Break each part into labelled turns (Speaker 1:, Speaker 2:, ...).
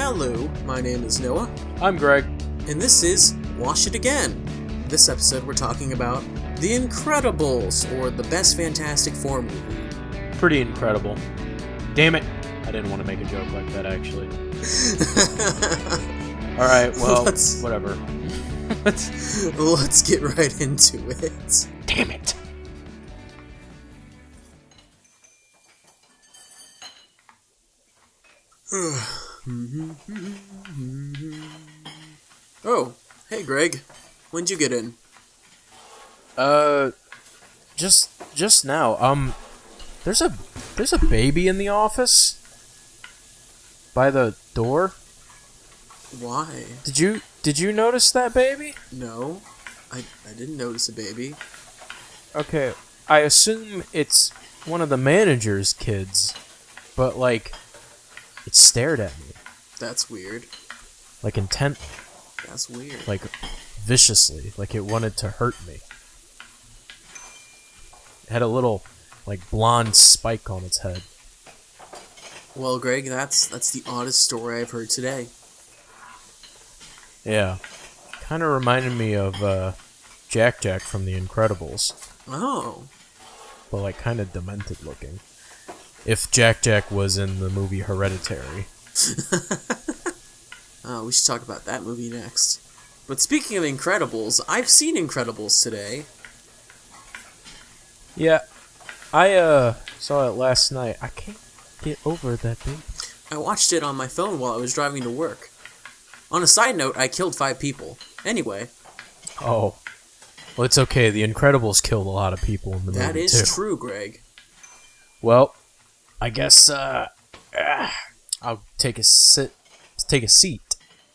Speaker 1: Hello, my name is Noah,
Speaker 2: I'm Greg.
Speaker 1: and this is Wash It Again. This episode we're talking about The Incredibles, or the best Fantastic Four movie.
Speaker 2: Pretty incredible. Damn it. I didn't want to make a joke like that, actually. Alright, well, whatever.
Speaker 1: Let's get right into it.
Speaker 2: Damn it.
Speaker 1: Oh, hey Greg. When'd you get in?
Speaker 2: Just now. There's a baby in the office by the door.
Speaker 1: Why?
Speaker 2: Did you notice that baby?
Speaker 1: No, I didn't notice a baby.
Speaker 2: Okay, I assume it's one of the manager's kids, but like it stared at me.
Speaker 1: That's weird.
Speaker 2: Like intently.
Speaker 1: That's weird.
Speaker 2: Like viciously, like it wanted to hurt me. It had a little like blonde spike on its head.
Speaker 1: Well, Greg, that's the oddest story I've heard today.
Speaker 2: Yeah. Kind of reminded me of Jack from The Incredibles.
Speaker 1: Oh.
Speaker 2: But like kind of demented looking. If Jack was in the movie Hereditary.
Speaker 1: We should talk about that movie next. But speaking of Incredibles, I've seen Incredibles today.
Speaker 2: Yeah. I saw it last night. I can't get over that baby.
Speaker 1: I watched it on my phone while I was driving to work. On a side note, I killed 5 people. Anyway.
Speaker 2: Oh. Well, it's okay. The Incredibles killed a lot of people in the movie,
Speaker 1: That is true, Greg.
Speaker 2: Well, I guess I'll take a seat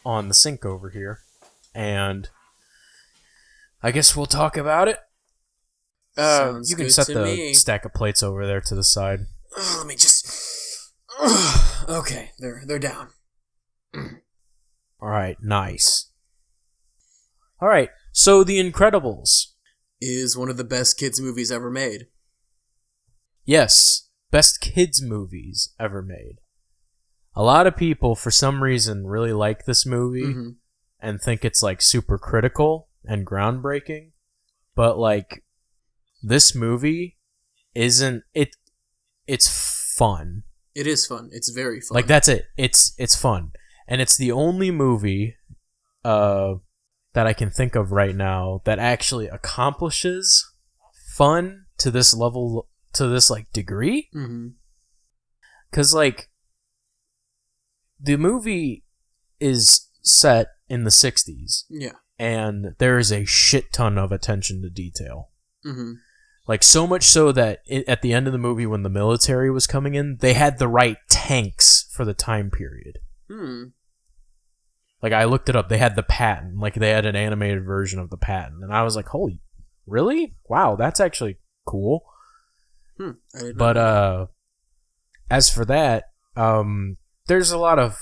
Speaker 2: on the sink over here, and I guess we'll talk about it.
Speaker 1: Sounds
Speaker 2: you can
Speaker 1: good
Speaker 2: set
Speaker 1: to
Speaker 2: the
Speaker 1: me.
Speaker 2: stack of plates over there to the side.
Speaker 1: Let me just... Okay, they're down.
Speaker 2: All right, nice. All right, so The Incredibles
Speaker 1: is one of the best kids' movies ever made.
Speaker 2: Yes, best kids' movies ever made. A lot of people, for some reason, really like this movie and think it's like super critical and groundbreaking, but like this movie isn't. It's fun.
Speaker 1: It is fun. It's very fun.
Speaker 2: Like that's it. It's fun. And it's the only movie that I can think of right now that actually accomplishes fun to this level, to this like degree.
Speaker 1: Mm-hmm.
Speaker 2: 'Cause like the movie is set in the 60s.
Speaker 1: Yeah.
Speaker 2: And there is a shit ton of attention to detail.
Speaker 1: Mm-hmm.
Speaker 2: Like so much so that at the end of the movie when the military was coming in, they had the right tanks for the time period. Like, I looked it up. They had the Patton. Like, they had an animated version of the Patton. And I was like, holy, really? Wow, that's actually cool.
Speaker 1: I didn't
Speaker 2: But,
Speaker 1: know.
Speaker 2: as for that, there's a lot of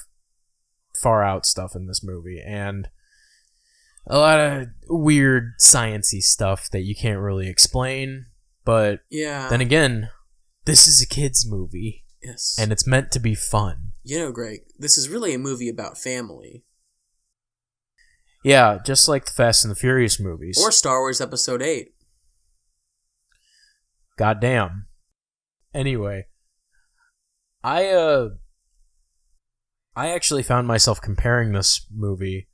Speaker 2: far out stuff in this movie. And a lot of weird science-y stuff that you can't really explain. But,
Speaker 1: Yeah.
Speaker 2: then again, this is a kid's movie.
Speaker 1: Yes.
Speaker 2: And it's meant to be fun.
Speaker 1: You know, Greg, this is really a movie about family.
Speaker 2: Yeah, just like the Fast and the Furious movies.
Speaker 1: Or Star Wars Episode 8.
Speaker 2: Goddamn. Anyway, I actually found myself comparing this movie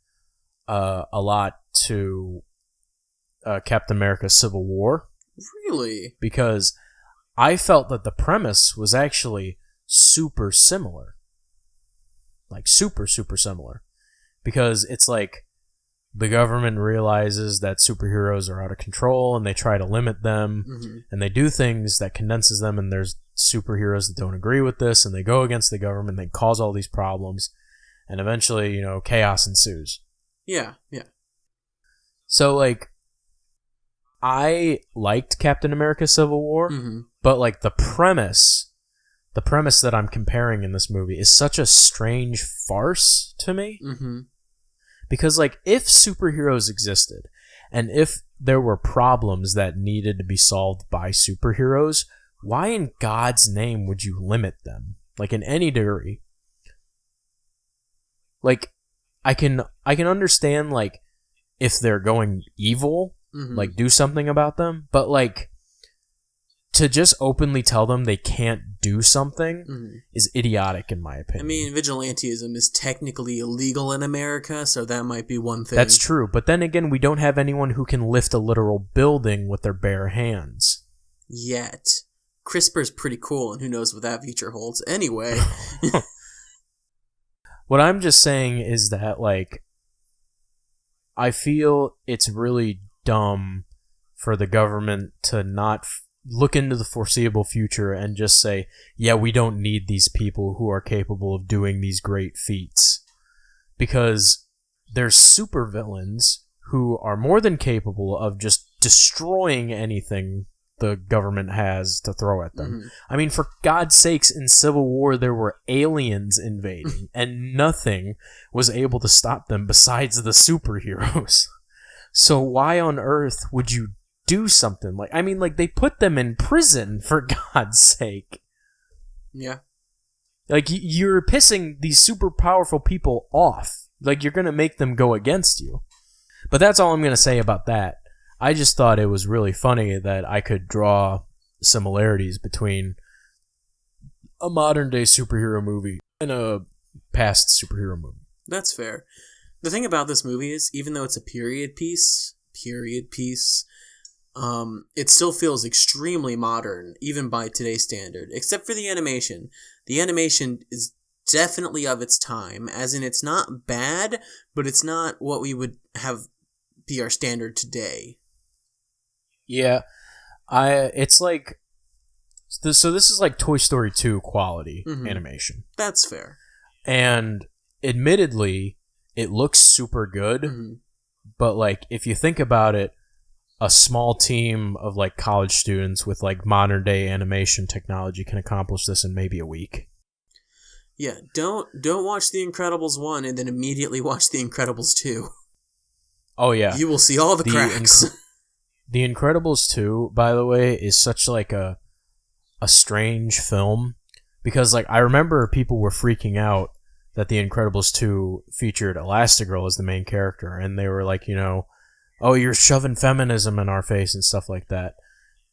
Speaker 2: a lot to Captain America: Civil War.
Speaker 1: Really?
Speaker 2: Because I felt that the premise was actually super similar. Like super, super similar. Because it's like the government realizes that superheroes are out of control and they try to limit them and they do things that condenses them, and there's superheroes that don't agree with this and they go against the government, they cause all these problems, and eventually, chaos ensues.
Speaker 1: Yeah.
Speaker 2: So like I liked Captain America: Civil War, but like the premise that I'm comparing in this movie is such a strange farce to me. Because, like, if superheroes existed, and if there were problems that needed to be solved by superheroes, why in God's name would you limit them? Like, in any degree. Like, I can understand, like, if they're going evil, like, do something about them, but, like, to just openly tell them they can't do something is idiotic, in my opinion.
Speaker 1: I mean, vigilantism is technically illegal in America, so that might be one thing.
Speaker 2: That's true, but then again, we don't have anyone who can lift a literal building with their bare hands.
Speaker 1: Yet. CRISPR's pretty cool, and who knows what that future holds. Anyway.
Speaker 2: What I'm just saying is that, like, I feel it's really dumb for the government to not look into the foreseeable future and just say, yeah, we don't need these people who are capable of doing these great feats. Because there's supervillains who are more than capable of just destroying anything the government has to throw at them. I mean, for God's sakes, in Civil War, there were aliens invading, and nothing was able to stop them besides the superheroes. So why on earth would you do something like... I mean, like, they put them in prison, for God's sake.
Speaker 1: Yeah.
Speaker 2: Like, you're pissing these super powerful people off. Like, you're going to make them go against you. But that's all I'm going to say about that. I just thought it was really funny that I could draw similarities between a modern-day superhero movie and a past superhero movie.
Speaker 1: That's fair. The thing about this movie is, even though it's a period piece, it still feels extremely modern, even by today's standard, except for the animation. The animation is definitely of its time, as in it's not bad, but it's not what we would have be our standard today.
Speaker 2: Yeah, it's like... So this is like Toy Story 2 quality animation.
Speaker 1: That's fair.
Speaker 2: And admittedly, it looks super good, but like, if you think about it, a small team of like college students with like modern day animation technology can accomplish this in maybe a week.
Speaker 1: Yeah, don't watch The Incredibles 1 and then immediately watch The Incredibles 2.
Speaker 2: Oh yeah.
Speaker 1: You will see all the cracks.
Speaker 2: The Incredibles 2, by the way, is such like a strange film, because like I remember people were freaking out that The Incredibles 2 featured Elastigirl as the main character, and they were like, you know, oh, you're shoving feminism in our face and stuff like that.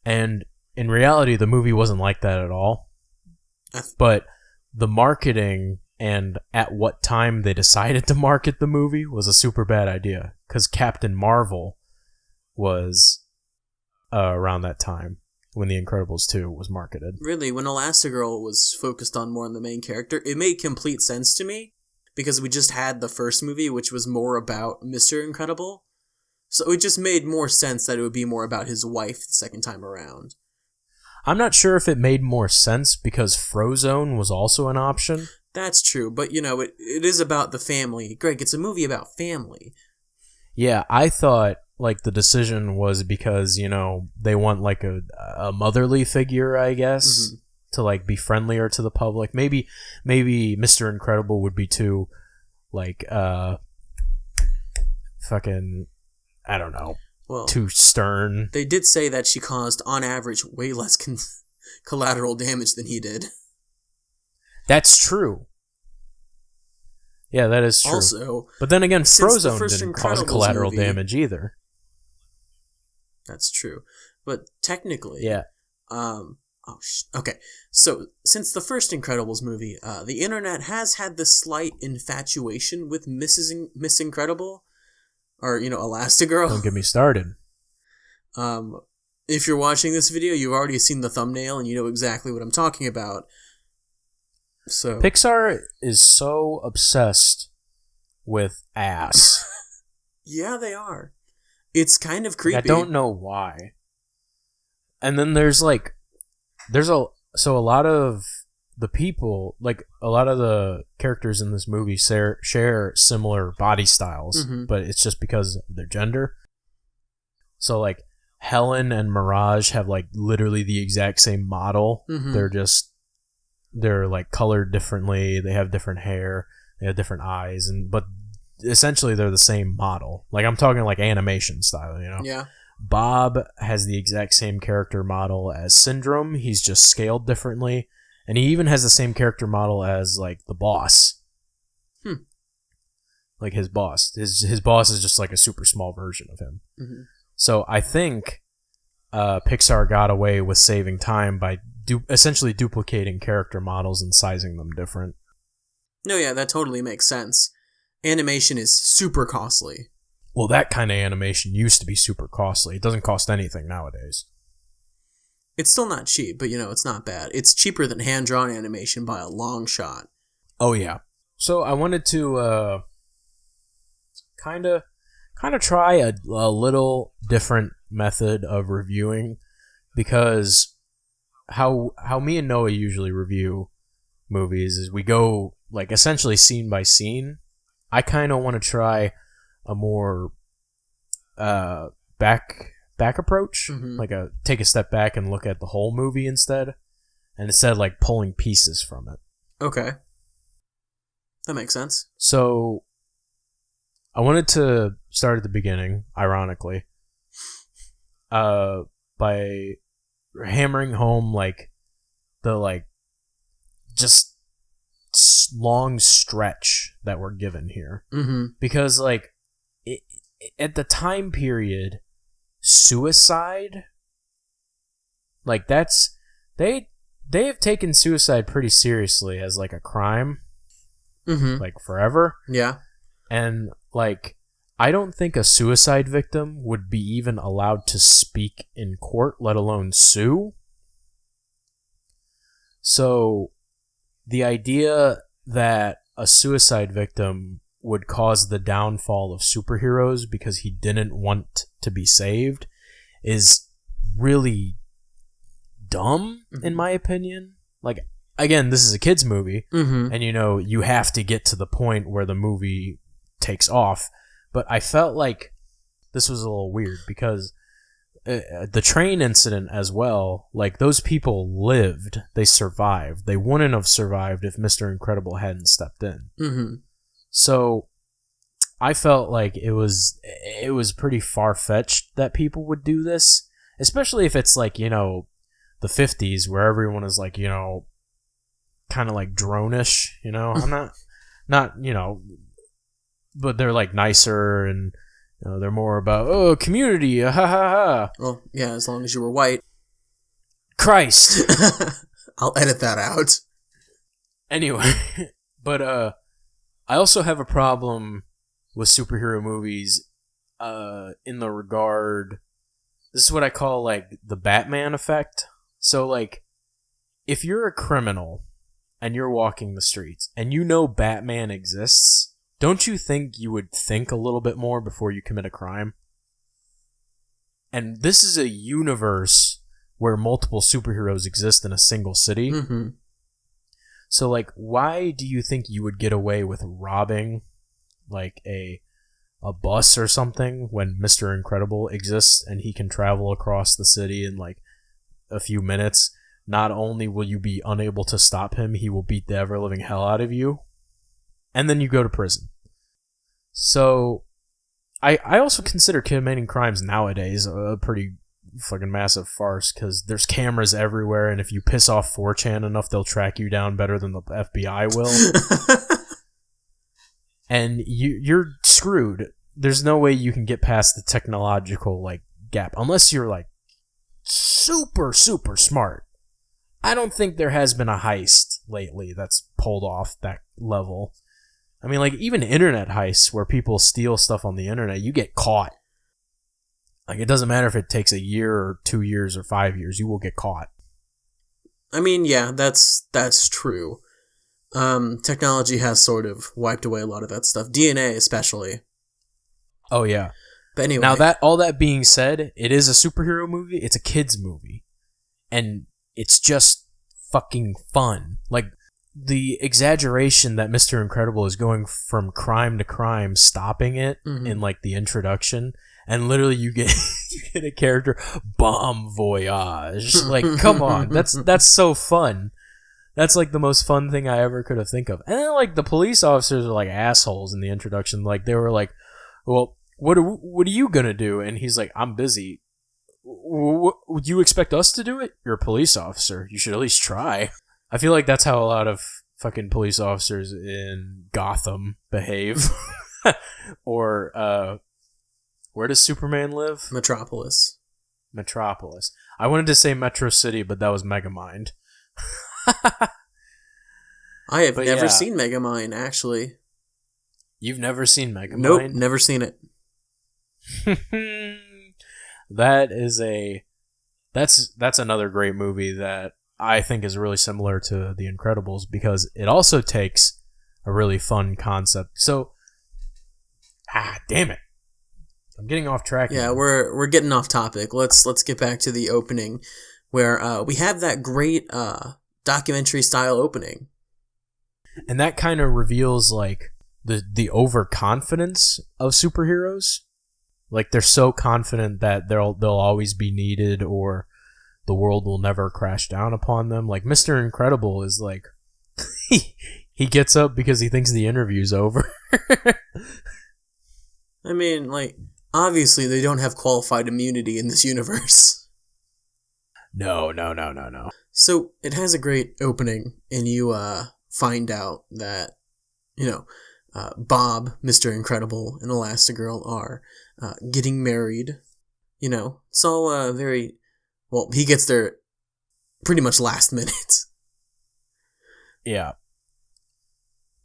Speaker 2: And in reality, the movie wasn't like that at all. But the marketing and at what time they decided to market the movie was a super bad idea, because Captain Marvel was around that time when The Incredibles 2 was marketed.
Speaker 1: Really, when Elastigirl was focused on more on the main character, it made complete sense to me, because we just had the first movie, which was more about Mr. Incredible. So it just made more sense that it would be more about his wife the second time around.
Speaker 2: I'm not sure if it made more sense because Frozone was also an option.
Speaker 1: That's true, but you know, it is about the family. Greg, it's a movie about family.
Speaker 2: Yeah, I thought like the decision was because, you know, they want like a motherly figure, I guess, to like be friendlier to the public. Maybe Mr. Incredible would be too like fucking, I don't know, too stern.
Speaker 1: They did say that she caused, on average, way less collateral damage than he did.
Speaker 2: That's true. Yeah, that is true.
Speaker 1: Also,
Speaker 2: but then again, Frozone didn't cause collateral damage either.
Speaker 1: That's true. But technically...
Speaker 2: Yeah.
Speaker 1: Okay. So, since the first Incredibles movie, the internet has had this slight infatuation with Miss Incredible. Or, you know, Elastigirl.
Speaker 2: Don't get me started.
Speaker 1: If you're watching this video, you've already seen the thumbnail and you know exactly what I'm talking about. So
Speaker 2: Pixar is so obsessed with ass.
Speaker 1: Yeah, they are. It's kind of creepy.
Speaker 2: I don't know why. And then there's a lot of the people, like a lot of the characters in this movie share similar body styles, but it's just because of their gender. So like Helen and Mirage have like literally the exact same model. They're like colored differently. They have different hair. They have different eyes, but essentially they're the same model. Like I'm talking like animation style, you know?
Speaker 1: Yeah.
Speaker 2: Bob has the exact same character model as Syndrome. He's just scaled differently. And he even has the same character model as, like, the boss. like his boss. His boss is just like a super small version of him.
Speaker 1: Mm-hmm.
Speaker 2: So I think Pixar got away with saving time by essentially duplicating character models and sizing them different.
Speaker 1: No, yeah, that totally makes sense. Animation is super costly.
Speaker 2: Well, that kind of animation used to be super costly. It doesn't cost anything nowadays.
Speaker 1: It's still not cheap, but it's not bad. It's cheaper than hand-drawn animation by a long shot.
Speaker 2: Oh, yeah. So I wanted to kind of try a little different method of reviewing, because how me and Noah usually review movies is we go like essentially scene by scene. I kind of want to try a more back approach, like take a step back and look at the whole movie instead of like pulling pieces from it.
Speaker 1: Okay. That makes sense.
Speaker 2: So I wanted to start at the beginning, ironically, by hammering home like the like just long stretch that we're given here, because like at the time period, suicide, like that's they have taken suicide pretty seriously as like a crime, like forever.
Speaker 1: Yeah.
Speaker 2: And like I don't think a suicide victim would be even allowed to speak in court, let alone sue. So the idea that a suicide victim would cause the downfall of superheroes because he didn't want to be saved is really dumb, in my opinion. Like, again, this is a kid's movie, and you have to get to the point where the movie takes off. But I felt like this was a little weird because the train incident as well, like those people lived, they survived. They wouldn't have survived if Mr. Incredible hadn't stepped in. So I felt like it was pretty far-fetched that people would do this, especially if it's like, the 50s where everyone is like, kind of like drone-ish, I'm not, but they're like nicer and they're more about, community, ha ha ha.
Speaker 1: Well, yeah, as long as you were white.
Speaker 2: Christ.
Speaker 1: I'll edit that out.
Speaker 2: Anyway, but I also have a problem with superhero movies in the regard, this is what I call like the Batman effect. So like, if you're a criminal and you're walking the streets and Batman exists, don't you think you would think a little bit more before you commit a crime? And this is a universe where multiple superheroes exist in a single city. So, like, why do you think you would get away with robbing, like, a bus or something when Mr. Incredible exists and he can travel across the city in, like, a few minutes? Not only will you be unable to stop him, he will beat the ever-living hell out of you. And then you go to prison. So, I also consider committing crimes nowadays a pretty fucking massive farce, because there's cameras everywhere, and if you piss off 4chan enough, they'll track you down better than the FBI will. And you're screwed. There's no way you can get past the technological like gap, unless you're like super, super smart. I don't think there has been a heist lately that's pulled off that level. I mean, like, even internet heists where people steal stuff on the internet, you get caught. Like, it doesn't matter if it takes a year or 2 years or 5 years, you will get caught.
Speaker 1: I mean, yeah, that's true. Technology has sort of wiped away a lot of that stuff. DNA especially.
Speaker 2: Oh, yeah.
Speaker 1: But anyway.
Speaker 2: Now, all that being said, it is a superhero movie. It's a kid's movie. And it's just fucking fun. Like, the exaggeration that Mr. Incredible is going from crime to crime, stopping it in, like, the introduction, and literally you get a character, Bon Voyage. Like, come on. That's so fun. That's, like, the most fun thing I ever could have think of. And then, like, the police officers are, like, assholes in the introduction. Like, they were like, well, what are you gonna do? And he's like, I'm busy. Would you expect us to do it? You're a police officer. You should at least try. I feel like that's how a lot of fucking police officers in Gotham behave. Or where does Superman live?
Speaker 1: Metropolis.
Speaker 2: Metropolis. I wanted to say Metro City, but that was Megamind.
Speaker 1: I have
Speaker 2: But
Speaker 1: never
Speaker 2: yeah.
Speaker 1: seen Megamind, actually.
Speaker 2: You've never seen Megamind?
Speaker 1: Nope, never seen it.
Speaker 2: That's another great movie that I think is really similar to The Incredibles because it also takes a really fun concept. So, damn it. I'm getting off track.
Speaker 1: Yeah,
Speaker 2: here.
Speaker 1: we're getting off topic. Let's get back to the opening where we have that great documentary style opening.
Speaker 2: And that kind of reveals like the overconfidence of superheroes. Like they're so confident that they'll always be needed or the world will never crash down upon them. Like Mr. Incredible is like he gets up because he thinks the interview's over.
Speaker 1: I mean, like, obviously they don't have qualified immunity in this universe.
Speaker 2: No.
Speaker 1: So it has a great opening, and you find out that, Bob, Mr. Incredible, and Elastigirl are getting married. It's all very... Well, he gets there pretty much last minute.
Speaker 2: Yeah.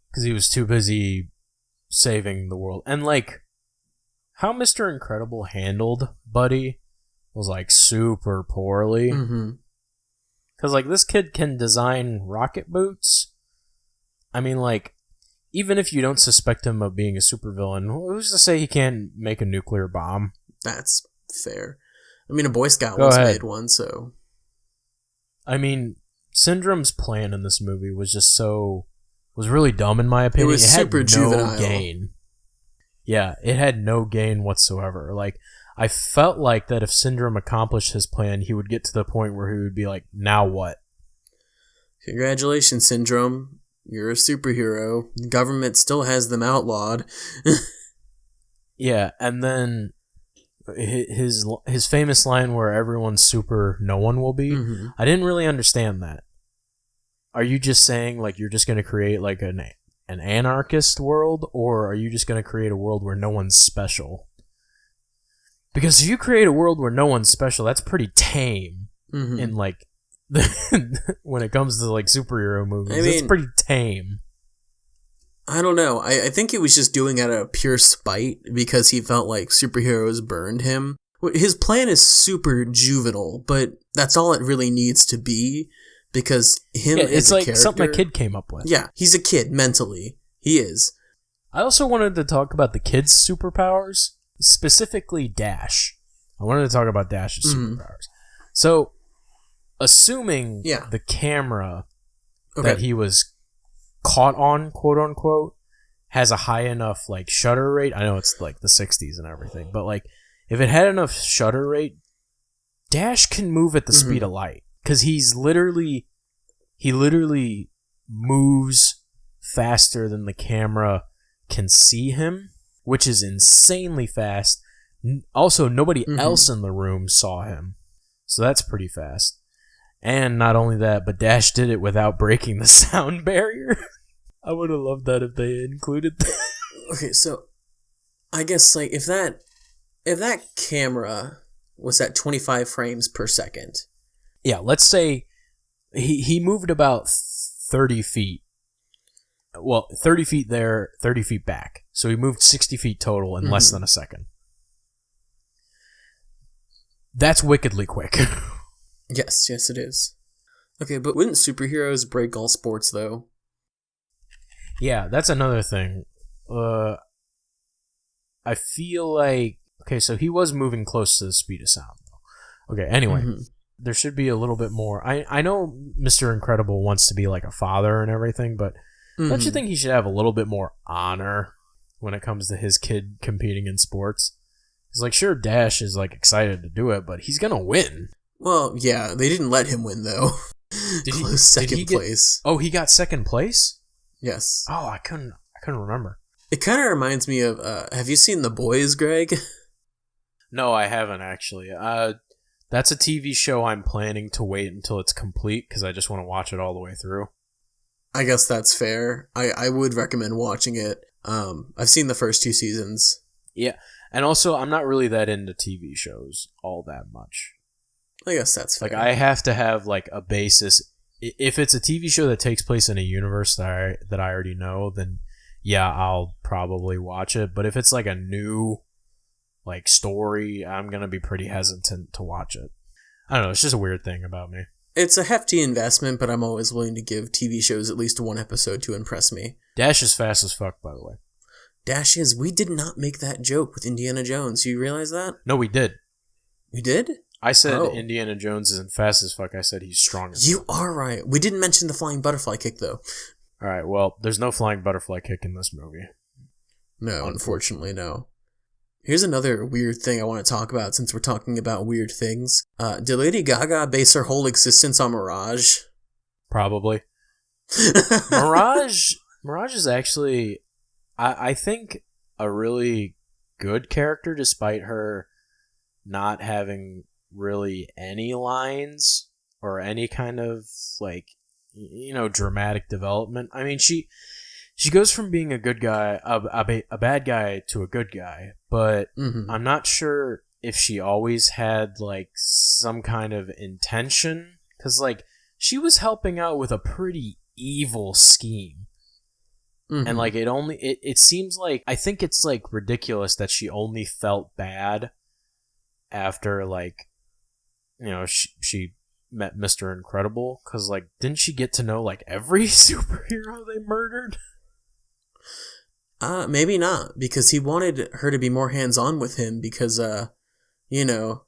Speaker 2: Because he was too busy saving the world. And, like, how Mr. Incredible handled Buddy was, like, super poorly.
Speaker 1: Mm-hmm.
Speaker 2: Because, like, this kid can design rocket boots. I mean, like, even if you don't suspect him of being a supervillain, who's to say he can't make a nuclear bomb?
Speaker 1: That's fair. I mean, a Boy Scout
Speaker 2: Go
Speaker 1: once
Speaker 2: ahead.
Speaker 1: made one, so...
Speaker 2: I mean, Syndrome's plan in this movie was really dumb in my opinion.
Speaker 1: It was super
Speaker 2: had
Speaker 1: juvenile.
Speaker 2: No gain. Yeah, it had no gain whatsoever. Like, I felt like that if Syndrome accomplished his plan, he would get to the point where he would be like, now what?
Speaker 1: Congratulations, Syndrome. You're a superhero. The government still has them outlawed.
Speaker 2: Yeah, and then his famous line where everyone's super, no one will be.
Speaker 1: Mm-hmm.
Speaker 2: I didn't really understand that. Are you just saying like you're just going to create like an anarchist world, or are you just going to create a world where no one's special? Because if you create a world where no one's special, that's pretty tame.
Speaker 1: Mm-hmm.
Speaker 2: In like when it comes to like superhero movies,
Speaker 1: I mean,
Speaker 2: it's pretty tame.
Speaker 1: I don't know. I think he was just doing it out of pure spite because he felt like superheroes burned him. His plan is super juvenile, but that's all it really needs to be because
Speaker 2: It's
Speaker 1: a
Speaker 2: like
Speaker 1: character.
Speaker 2: something a kid came up with.
Speaker 1: Yeah, he's a kid mentally. He is.
Speaker 2: I also wanted to talk about the kids' superpowers, specifically Dash. I wanted to talk about Dash's superpowers. So, assuming the camera that he was caught on, quote unquote, has a high enough like shutter rate. I know it's like the 60s and everything, but like if it had enough shutter rate, Dash can move at the speed of light because he literally moves faster than the camera can see him, which is insanely fast. Also, nobody else in the room saw him, so that's pretty fast. And not only that, but Dash did it without breaking the sound barrier. I would have loved that if they included that.
Speaker 1: Okay, so I guess like if that camera was at 25 frames per second.
Speaker 2: Yeah, let's say he moved about 30 feet. Well, 30 feet there, 30 feet back. So he moved 60 feet total in less than a second. That's wickedly quick.
Speaker 1: Yes, it is. Okay, but wouldn't superheroes break all sports, though?
Speaker 2: Yeah, that's another thing. I feel like... Okay, so he was moving close to the speed of sound, though. Okay, anyway. There should be a little bit more... I know Mr. Incredible wants to be like a father and everything, but don't you think he should have a little bit more honor when it comes to his kid competing in sports? Because, like, sure, Dash is, like, excited to do it, but he's gonna win.
Speaker 1: Well, yeah, they didn't let him win, though. Close second place.
Speaker 2: Oh, he got second place?
Speaker 1: Yes.
Speaker 2: Oh, I couldn't remember.
Speaker 1: It kind of reminds me of, have you seen The Boys, Greg?
Speaker 2: No, I haven't, actually. That's a TV show I'm planning to wait until it's complete, because I just want to watch it all the way through.
Speaker 1: I guess that's fair. I would recommend watching it. I've seen the first 2 seasons.
Speaker 2: Yeah, and also I'm not really that into TV shows all that much.
Speaker 1: I guess that's fair.
Speaker 2: Like, I have to have like a basis. If it's a TV show that takes place in a universe that I already know, then yeah, I'll probably watch it. But if it's like a new like story, I'm gonna be pretty hesitant to watch it. I don't know. It's just a weird thing about me.
Speaker 1: It's a hefty investment, but I'm always willing to give TV shows at least 1 episode to impress me.
Speaker 2: Dash is fast as fuck, by the way.
Speaker 1: Dash is. We did not make that joke with Indiana Jones. You realize that?
Speaker 2: No, we did.
Speaker 1: We did?
Speaker 2: I said Indiana Jones isn't fast as fuck. I said he's strong as fuck.
Speaker 1: You are right. We didn't mention the flying butterfly kick, though.
Speaker 2: All right, well, there's no flying butterfly kick in this movie.
Speaker 1: No, unfortunately, no. Here's another weird thing I want to talk about since we're talking about weird things. Did Lady Gaga base her whole existence on Mirage?
Speaker 2: Probably. Mirage is actually, I think, a really good character despite her not having really any lines or any kind of, like, dramatic development. I mean, she goes from being a good guy, a bad guy, to a good guy, but I'm not sure if she always had like some kind of intention, because like she was helping out with a pretty evil scheme, and like it seems like, I think it's like ridiculous that she only felt bad after like she met Mr. Incredible, because like didn't she get to know like every superhero they murdered?
Speaker 1: Maybe not, because he wanted her to be more hands-on with him because, it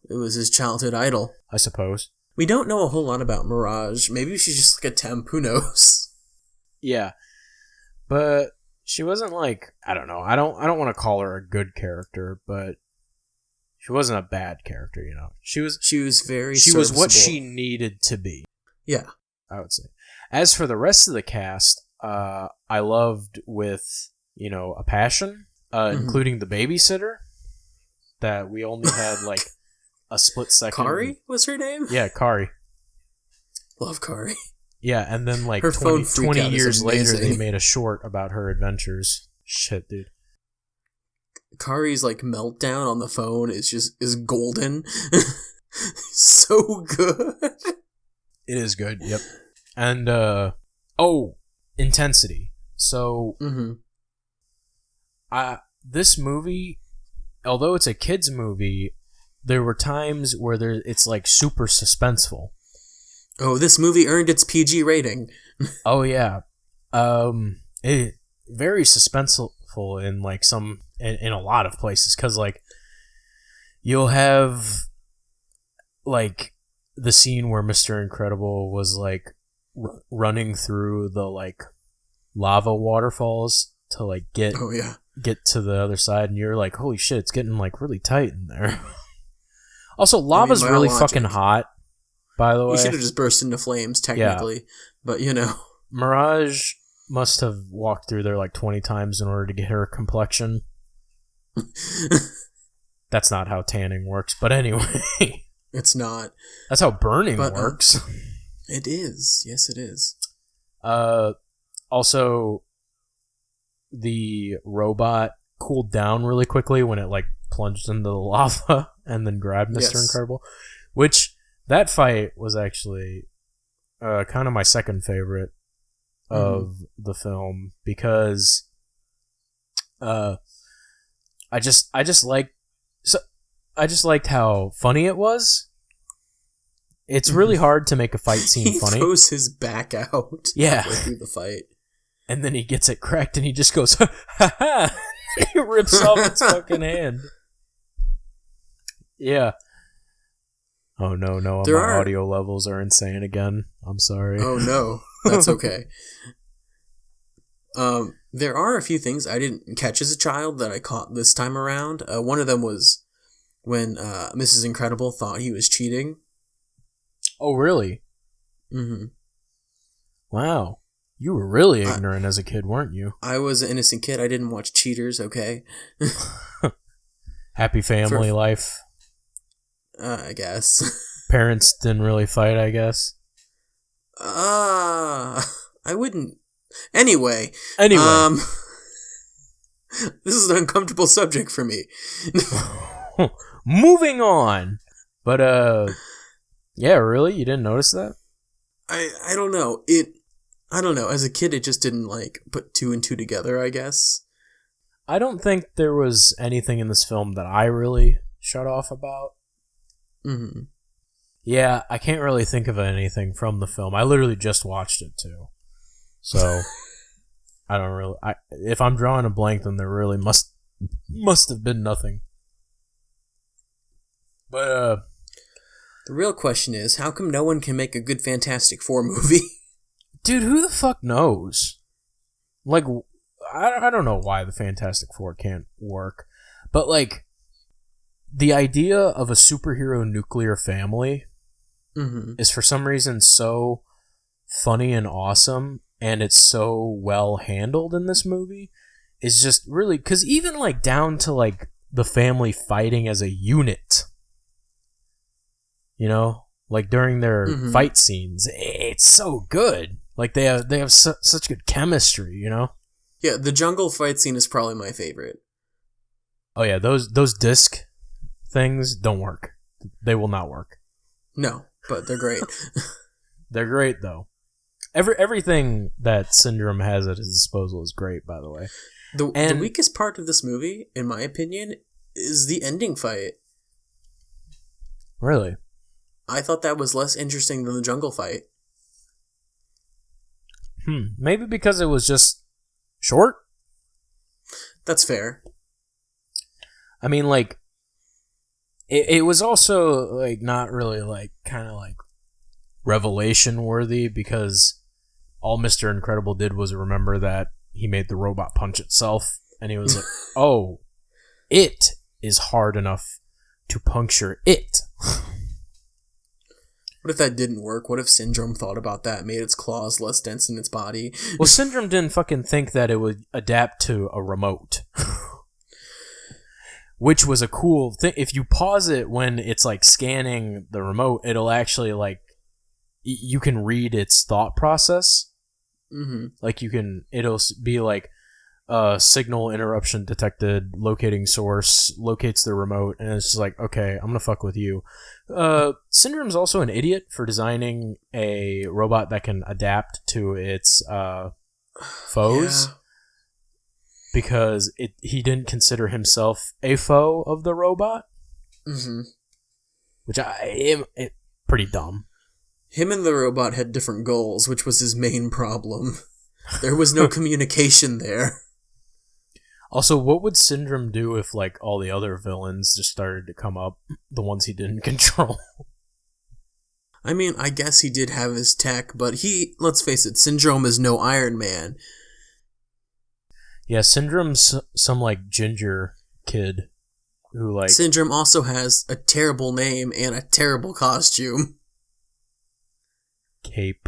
Speaker 1: was his childhood idol.
Speaker 2: I suppose.
Speaker 1: We don't know a whole lot about Mirage. Maybe she's just like a temp, who knows? Yeah.
Speaker 2: But she wasn't like, I don't know, I don't want to call her a good character, but she wasn't a bad character, She was
Speaker 1: very
Speaker 2: She was what
Speaker 1: serviceable.
Speaker 2: she needed to be.
Speaker 1: Yeah.
Speaker 2: I would say. As for the rest of the cast, I loved with, a passion, including the babysitter, that we only had like a split second.
Speaker 1: Kari was her name?
Speaker 2: Yeah, Kari.
Speaker 1: Love Kari.
Speaker 2: Yeah, and then like
Speaker 1: her
Speaker 2: 20 years later, they made a short about her adventures. Shit, dude.
Speaker 1: Kari's like meltdown on the phone is golden. So good.
Speaker 2: It is good, yep. And intensity. So this movie, although it's a kids movie, there were times where it's like super suspenseful.
Speaker 1: Oh, this movie earned its PG rating.
Speaker 2: Oh yeah. It very suspenseful in like in a lot of places, because like you'll have like the scene where Mr. Incredible was like running through the like lava waterfalls to like get to the other side, and you're like, holy shit, it's getting like really tight in there. Also, lava's really fucking hot, by the way.
Speaker 1: You should have just burst into flames, technically. Yeah. But
Speaker 2: Mirage must have walked through there like 20 times in order to get her complexion. That's not how tanning works, but anyway.
Speaker 1: It's not.
Speaker 2: That's how burning works.
Speaker 1: It is. Yes, it is.
Speaker 2: Also, the robot cooled down really quickly when it like plunged into the lava and then grabbed Mr. Incredible, which that fight was actually kind of my second favorite of the film, because I just liked how funny it was. It's really hard to make a fight scene funny.
Speaker 1: He throws his back out through the fight. And
Speaker 2: then he gets it cracked and he just goes, ha ha! He rips off its fucking hand. Yeah. Oh no, my audio levels are insane again. I'm sorry.
Speaker 1: Oh no, that's okay. There are a few things I didn't catch as a child that I caught this time around. One of them was when Mrs. Incredible thought he was cheating.
Speaker 2: Oh, really?
Speaker 1: Mm-hmm.
Speaker 2: Wow. You were really ignorant as a kid, weren't you?
Speaker 1: I was an innocent kid. I didn't watch Cheaters, okay?
Speaker 2: Happy family life.
Speaker 1: I guess.
Speaker 2: Parents didn't really fight, I guess.
Speaker 1: I wouldn't. Anyway. This is an uncomfortable subject for me.
Speaker 2: Moving on. But, yeah, really? You didn't notice that?
Speaker 1: I don't know. I don't know. As a kid, it just didn't, put two and two together, I guess.
Speaker 2: I don't think there was anything in this film that I really shut off about.
Speaker 1: Mm-hmm.
Speaker 2: Yeah, I can't really think of anything from the film. I literally just watched it, too. So, I don't really... if I'm drawing a blank, then there really must have been nothing. But,
Speaker 1: the real question is, how come no one can make a good Fantastic Four movie?
Speaker 2: Dude, who the fuck knows? Like, I don't know why the Fantastic Four can't work. But, the idea of a superhero nuclear family is for some reason so funny and awesome, and it's so well handled in this movie. It's just really... Because even, down to, the family fighting as a unit... You know, during their fight scenes, it's so good. They have such good chemistry, you know?
Speaker 1: Yeah, the jungle fight scene is probably my favorite.
Speaker 2: Oh yeah, those disc things don't work. They will not work.
Speaker 1: No, but they're great.
Speaker 2: They're great though. Everything that Syndrome has at his disposal is great, by the way.
Speaker 1: The weakest part of this movie, in my opinion, is the ending fight.
Speaker 2: Really?
Speaker 1: I thought that was less interesting than the jungle fight.
Speaker 2: Maybe because it was just short?
Speaker 1: That's fair.
Speaker 2: I mean, it was also, not really, revelation worthy, because all Mr. Incredible did was remember that he made the robot punch itself, and he was like, oh, it is hard enough to puncture it.
Speaker 1: What if that didn't work? What if Syndrome thought about that, made its claws less dense in its body?
Speaker 2: Well, Syndrome didn't fucking think that it would adapt to a remote. Which was a cool thing. If you pause it when it's, scanning the remote, it'll actually, you can read its thought process. Mm-hmm. It'll be signal interruption detected, locating source, locates the remote, and it's just okay, I'm gonna fuck with you. Syndrome's also an idiot for designing a robot that can adapt to its foes. Yeah. Because he didn't consider himself a foe of the robot. Mm-hmm. Which pretty dumb.
Speaker 1: Him and the robot had different goals, which was his main problem. There was no communication there.
Speaker 2: Also, what would Syndrome do if, all the other villains just started to come up? The ones he didn't control?
Speaker 1: I mean, I guess he did have his tech, but let's face it, Syndrome is no Iron Man.
Speaker 2: Yeah, Syndrome's some, ginger kid who,
Speaker 1: Syndrome also has a terrible name and a terrible costume.
Speaker 2: Cape.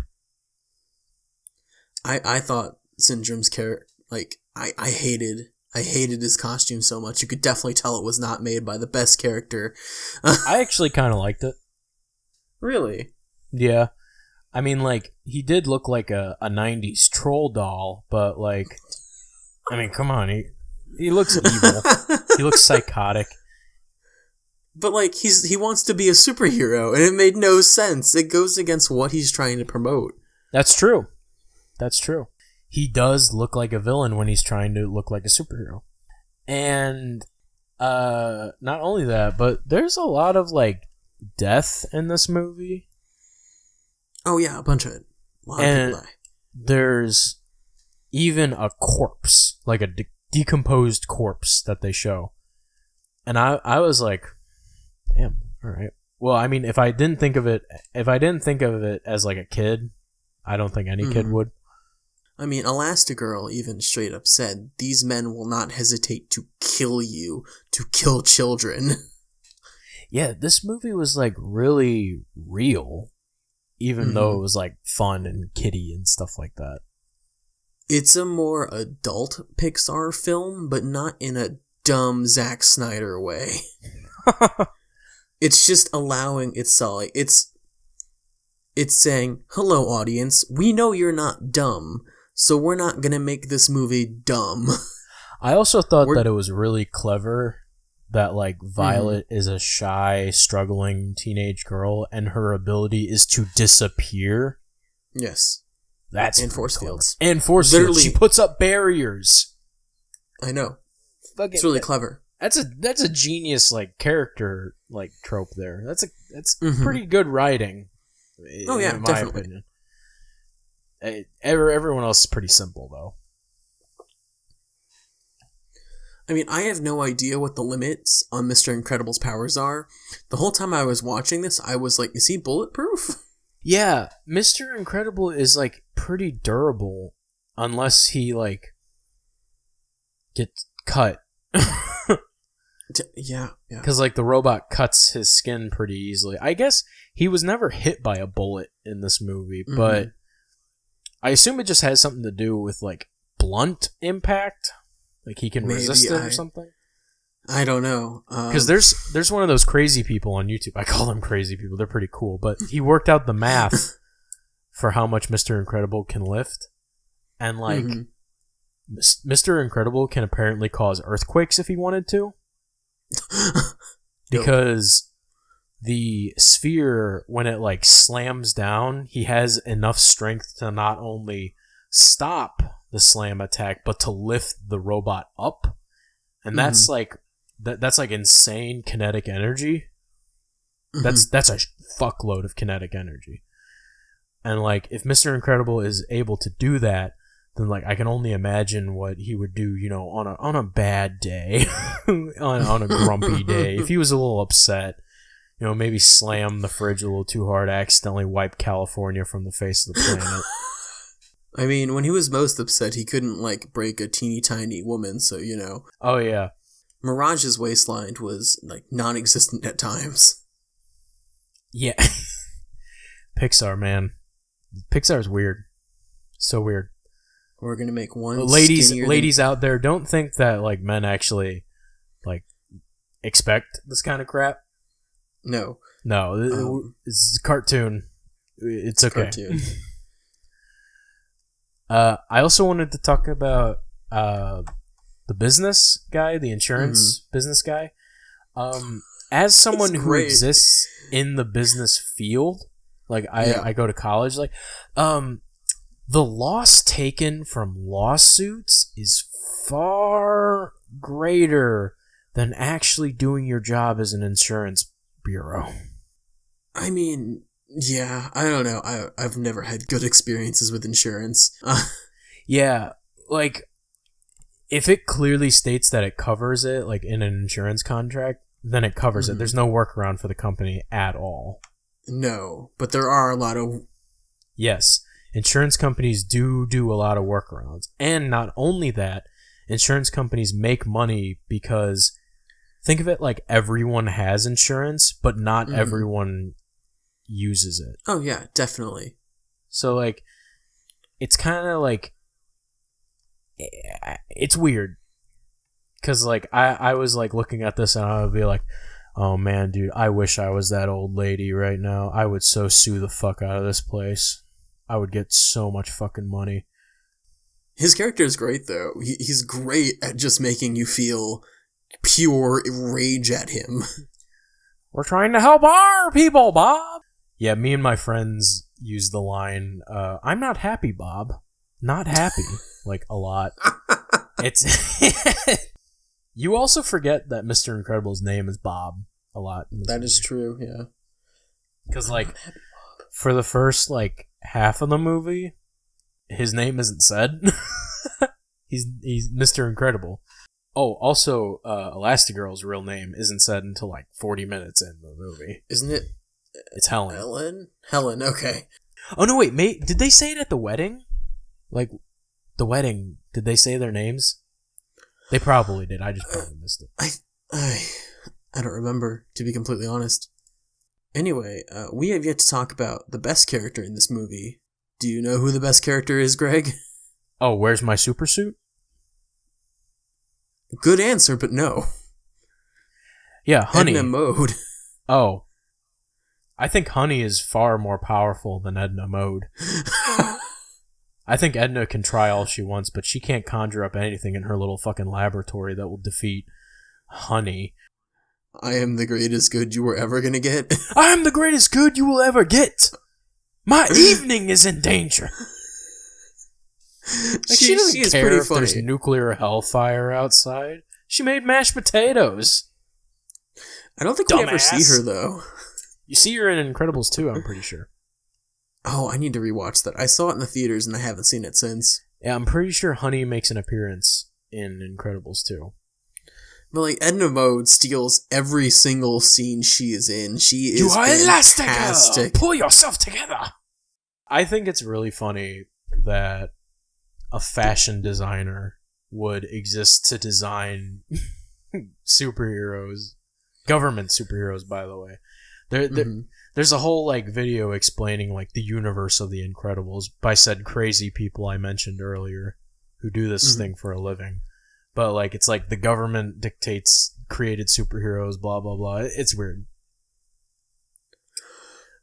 Speaker 1: I thought Syndrome's character, I hated his costume so much. You could definitely tell it was not made by the best character.
Speaker 2: I actually kind of liked it.
Speaker 1: Really?
Speaker 2: Yeah. I mean, he did look like a 90s troll doll, but, I mean, come on, he looks evil. He looks psychotic.
Speaker 1: But, he wants to be a superhero, and it made no sense. It goes against what he's trying to promote.
Speaker 2: That's true. He does look like a villain when he's trying to look like a superhero. And, not only that, but there's a lot of, death in this movie.
Speaker 1: Oh, yeah, a bunch of it. A lot of people die.
Speaker 2: There's even a corpse, a decomposed corpse that they show. And I was like, damn, all right. Well, I mean, if I didn't think of it as a kid, I don't think any kid would.
Speaker 1: I mean, Elastigirl even straight up said, these men will not hesitate to kill you, to kill children. Yeah,
Speaker 2: this movie was really real, even though it was fun and kiddie and stuff like that.
Speaker 1: It's a more adult Pixar film, but not in a dumb Zack Snyder way. It's just allowing itself. It's saying, hello audience, we know you're not dumb, so we're not gonna make this movie dumb.
Speaker 2: I also thought that it was really clever that, like, Violet is a shy, struggling teenage girl, and her ability is to disappear.
Speaker 1: Yes.
Speaker 2: That's
Speaker 1: and force fields.
Speaker 2: And force fields. She puts up barriers.
Speaker 1: I know. It's really clever.
Speaker 2: That's a genius, like, character, like, trope there. That's pretty good writing.
Speaker 1: Oh yeah,
Speaker 2: in my
Speaker 1: definitely.
Speaker 2: Opinion. Everyone else is pretty simple, though.
Speaker 1: I mean, I have no idea what the limits on Mr. Incredible's powers are. The whole time I was watching this, I was like, is he bulletproof?
Speaker 2: Yeah, Mr. Incredible is, like, pretty durable unless he, like, gets cut.
Speaker 1: Yeah.
Speaker 2: Because, like, the robot cuts his skin pretty easily. I guess he was never hit by a bullet in this movie, but I assume it just has something to do with, like, blunt impact. Like, he can resist it or something?
Speaker 1: I don't know.
Speaker 2: Because there's one of those crazy people on YouTube. I call them crazy people. They're pretty cool. But he worked out the math for how much Mr. Incredible can lift. And, like, Mr. Incredible can apparently cause earthquakes if he wanted to. Because the sphere, when it, like, slams down, he has enough strength to not only stop the slam attack, but to lift the robot up. And that's like that's like insane kinetic energy. That's a fuckload of kinetic energy. And, like, if Mr. Incredible is able to do that, then, like, I can only imagine what he would do, you know, on a bad day, on a grumpy day. If he was a little upset, you know, maybe slam the fridge a little too hard, accidentally wipe California from the face of the planet.
Speaker 1: I mean, when he was most upset, he couldn't, like, break a teeny tiny woman, so, you know.
Speaker 2: Oh, yeah.
Speaker 1: Mirage's waistline was, like, non-existent at times.
Speaker 2: Yeah. Pixar, man. Pixar's weird. So weird.
Speaker 1: We're gonna make one
Speaker 2: ladies out there, don't think that, like, men actually, like, expect this kind of crap.
Speaker 1: No.
Speaker 2: It's a cartoon. It's okay.
Speaker 1: Cartoon.
Speaker 2: I also wanted to talk about the business guy, the insurance business guy. As someone who exists in the business field, like, I go to college, like, the loss taken from lawsuits is far greater than actually doing your job as an insurance bureau.
Speaker 1: I mean, yeah, I don't know. I've never had good experiences with insurance.
Speaker 2: Yeah, like, if it clearly states that it covers it, like, in an insurance contract, then it covers it. There's no workaround for the company at all.
Speaker 1: No, but there are a lot of...
Speaker 2: Yes, insurance companies do a lot of workarounds. And not only that, insurance companies make money because, think of it like everyone has insurance, but not everyone uses it.
Speaker 1: Oh, yeah, definitely.
Speaker 2: So, like, it's kind of like, it's weird. Because, like, I was, like, looking at this and I would be like, oh, man, dude, I wish I was that old lady right now. I would so sue the fuck out of this place. I would get so much fucking money.
Speaker 1: His character is great, though. He's great at just making you feel pure rage at him.
Speaker 2: We're trying to help our people, Bob. Yeah, me and my friends use the line, I'm not happy, Bob. Not happy. Like, a lot. It's... You also forget that Mr. Incredible's name is Bob a lot.
Speaker 1: That is true, yeah.
Speaker 2: Because, like, for the first, like, half of the movie, his name isn't said. He's Mr. Incredible. Oh, also, Elastigirl's real name isn't said until, like, 40 minutes in the movie.
Speaker 1: Isn't it?
Speaker 2: It's Helen.
Speaker 1: Helen, okay.
Speaker 2: Oh, no, wait, did they say it at the wedding? Like, the wedding, did they say their names? They probably did. I just probably missed it.
Speaker 1: I don't remember, to be completely honest. Anyway, we have yet to talk about the best character in this movie. Do you know who the best character is, Greg?
Speaker 2: Oh, where's my super suit?
Speaker 1: Good answer, but no.
Speaker 2: Yeah, Honey.
Speaker 1: Edna Mode.
Speaker 2: Oh. I think Honey is far more powerful than Edna Mode. I think Edna can try all she wants, but she can't conjure up anything in her little fucking laboratory that will defeat Honey.
Speaker 1: I am the greatest good you were ever gonna get.
Speaker 2: I am the greatest good you will ever get. My evening is in danger. Like, she doesn't care if there's nuclear hellfire outside. She made mashed potatoes.
Speaker 1: I don't think we ever see her, though.
Speaker 2: You see her in Incredibles 2, I'm pretty sure.
Speaker 1: Oh, I need to rewatch that. I saw it in the theaters and I haven't seen it since.
Speaker 2: Yeah, I'm pretty sure Honey makes an appearance in Incredibles 2.
Speaker 1: But, like, Edna Mode steals every single scene she is in. She is fantastic.
Speaker 2: Pull yourself together. I think it's really funny that a fashion designer would exist to design superheroes. Government superheroes, by the way. There's a whole like video explaining like the universe of the Incredibles by said crazy people I mentioned earlier who do this thing for a living. But like it's like the government dictates created superheroes, blah blah blah. It's weird.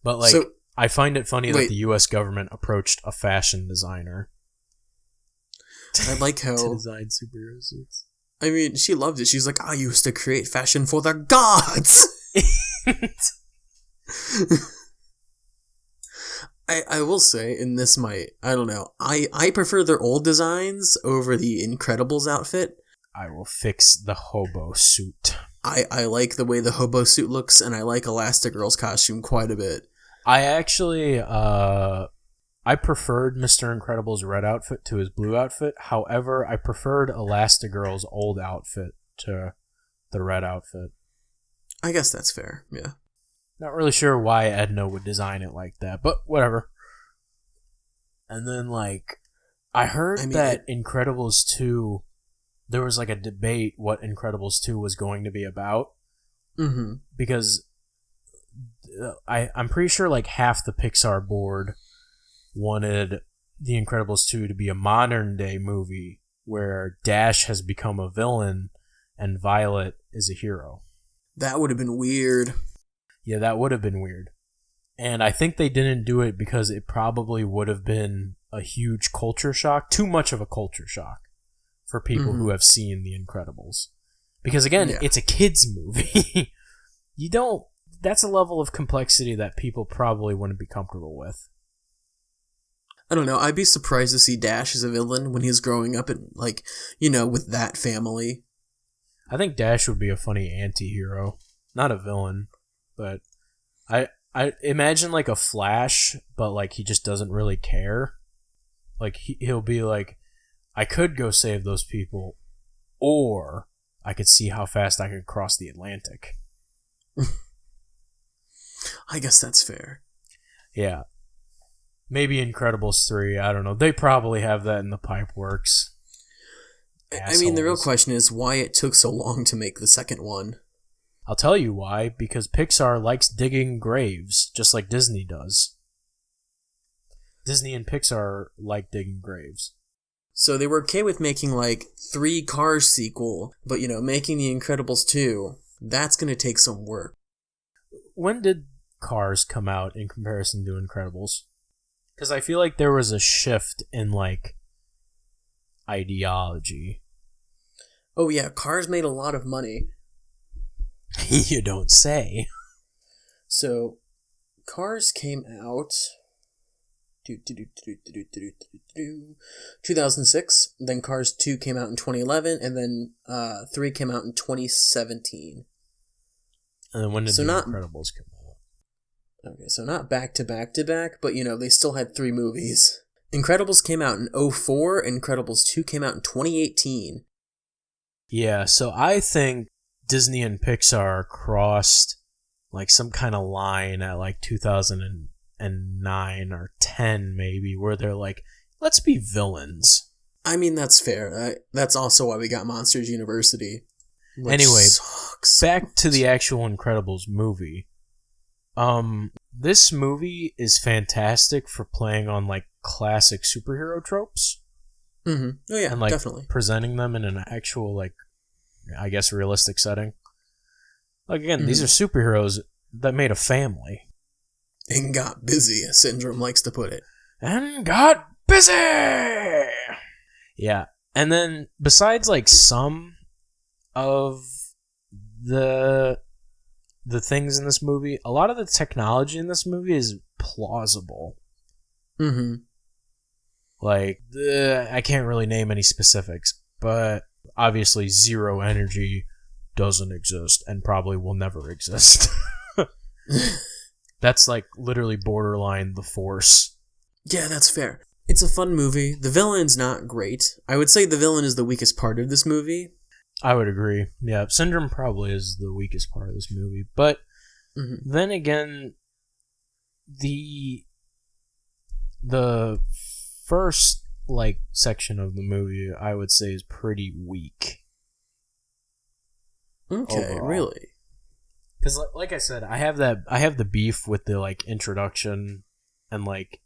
Speaker 2: But like I find it funny that the US government approached a fashion designer.
Speaker 1: I like how
Speaker 2: to design superhero suits.
Speaker 1: I mean, she loved it. She's like, I used to create fashion for the gods. I will say, and this might, I don't know, I prefer their old designs over the Incredibles outfit.
Speaker 2: I will fix the hobo suit.
Speaker 1: I like the way the hobo suit looks, and I like Elastigirl's costume quite a bit.
Speaker 2: I actually, I preferred Mr. Incredible's red outfit to his blue outfit. However, I preferred Elastigirl's old outfit to the red outfit.
Speaker 1: I guess that's fair, yeah.
Speaker 2: Not really sure why Edna would design it like that, but whatever. And then, like, I heard that Incredibles 2, there was, like, a debate what Incredibles 2 was going to be about.
Speaker 1: Mm-hmm.
Speaker 2: Because I'm pretty sure, like, half the Pixar board wanted The Incredibles 2 to be a modern-day movie where Dash has become a villain and Violet is a hero.
Speaker 1: That would have been weird.
Speaker 2: Yeah, that would have been weird. And I think they didn't do it because it probably would have been a huge culture shock. Too much of a culture shock for people who have seen The Incredibles. Because again, it's a kid's movie. That's a level of complexity that people probably wouldn't be comfortable with.
Speaker 1: I don't know, I'd be surprised to see Dash as a villain when he's growing up and, like, you know, with that family.
Speaker 2: I think Dash would be a funny anti-hero. Not a villain. But I imagine like a Flash, but like he just doesn't really care. Like he'll be like, I could go save those people, or I could see how fast I could cross the Atlantic.
Speaker 1: I guess that's fair.
Speaker 2: Yeah. Maybe Incredibles 3, I don't know. They probably have that in the pipe works.
Speaker 1: I mean, the real question is why it took so long to make the second one.
Speaker 2: I'll tell you why, because Pixar likes digging graves, just like Disney does. Disney and Pixar like digging graves.
Speaker 1: So they were okay with making, like, 3 Cars sequel, but, you know, making The Incredibles 2, that's gonna take some work.
Speaker 2: When did Cars come out in comparison to Incredibles? Because I feel like there was a shift in, like, ideology.
Speaker 1: Oh yeah, Cars made a lot of money.
Speaker 2: You don't say.
Speaker 1: So, Cars came out 2006, then Cars 2 came out in 2011, and then 3 came out in 2017.
Speaker 2: And then when did The Incredibles come out?
Speaker 1: Okay, so not back to back to back, but you know, they still had 3 movies. Incredibles came out in 2004, Incredibles 2 came out in 2018.
Speaker 2: Yeah, so I think Disney and Pixar crossed like some kind of line at like 2009 or 10 maybe, where they're like, let's be villains.
Speaker 1: I mean, that's fair. That's also why we got Monsters University.
Speaker 2: Anyway, back to the actual Incredibles movie. This movie is fantastic for playing on like classic superhero tropes.
Speaker 1: Mm-hmm. Oh yeah,
Speaker 2: and like
Speaker 1: definitely
Speaker 2: presenting them in an actual like, I guess, realistic setting. Like again, these are superheroes that made a family.
Speaker 1: And got busy, as Syndrome likes to put it.
Speaker 2: And got busy. Yeah, and then besides like some of the things in this movie, a lot of the technology in this movie is plausible.
Speaker 1: Mm-hmm.
Speaker 2: Like, I can't really name any specifics, but obviously zero energy doesn't exist and probably will never exist. That's like literally borderline the Force.
Speaker 1: Yeah, that's fair. It's a fun movie. The villain's not great. I would say the villain is the weakest part of this movie.
Speaker 2: I would agree. Yeah, Syndrome probably is the weakest part of this movie. But then again, the first like section of the movie, I would say, is pretty weak.
Speaker 1: Okay, overall. Really?
Speaker 2: Because, like I said, I have the beef with the like introduction and like